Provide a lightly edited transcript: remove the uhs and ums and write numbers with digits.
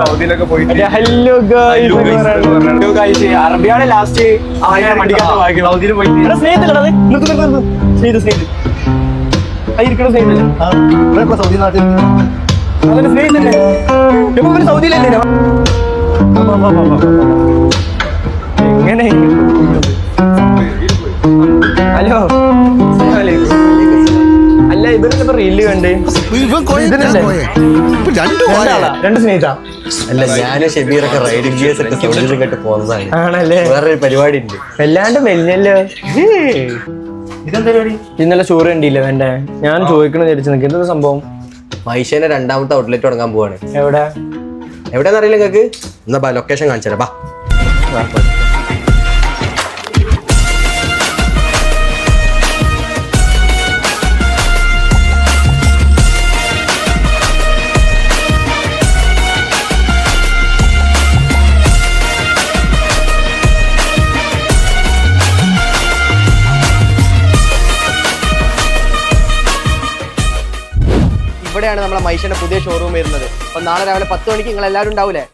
സൗദിയിലൊക്കെ പോയിട്ട് hello guys അറബിയാണ് last സൗദിയിൽ പോയിട്ട് സ്നേഹിതല്ലേ സൗദി നാട്ടിൽ അതിന് സ്നേഹിതല്ലേ സൗദിയിലല്ലേ എങ്ങനെ ഹലോ അല്ല ഇവരിപ്പോ റീല് കണ്ട് രണ്ട് സ്നേഹിത അല്ല ഞാനും ഷബീറൊക്കെ റൈഡിംഗ് ഗിയേഴ്സ് ഒക്കെ സൗദിയിൽ കേട്ട് പോകുന്നതാണ്. ആണല്ലേ വേറൊരു പരിപാടി ഉണ്ട്. വല്ലാണ്ട് വലിയല്ലോ ഇന്നലെ ചോറ് കണ്ടില്ല വേണ്ടേ ഞാൻ ചോദിക്കണ വിചാരിച്ചു നിനക്ക് എന്താ സംഭവം മൈഷേന്റെ രണ്ടാമത്തെ ഔട്ട്ലെറ്റ് തുടങ്ങാൻ പോവാണ്. എവിടെ എവിടെയാന്ന് അറിയില്ല നിങ്ങക്ക്? എന്നാ ബാ ലൊക്കേഷൻ കാണിച്ചു തരാം. ബാ ഇവിടെയാണ് നമ്മളെ മൈഷേന്റെ പുതിയ ഷോറൂം വരുന്നത്. അപ്പൊ നാളെ രാവിലെ 10 മണിക്ക് നിങ്ങൾ എല്ലാവരും ഉണ്ടാവൂലേ?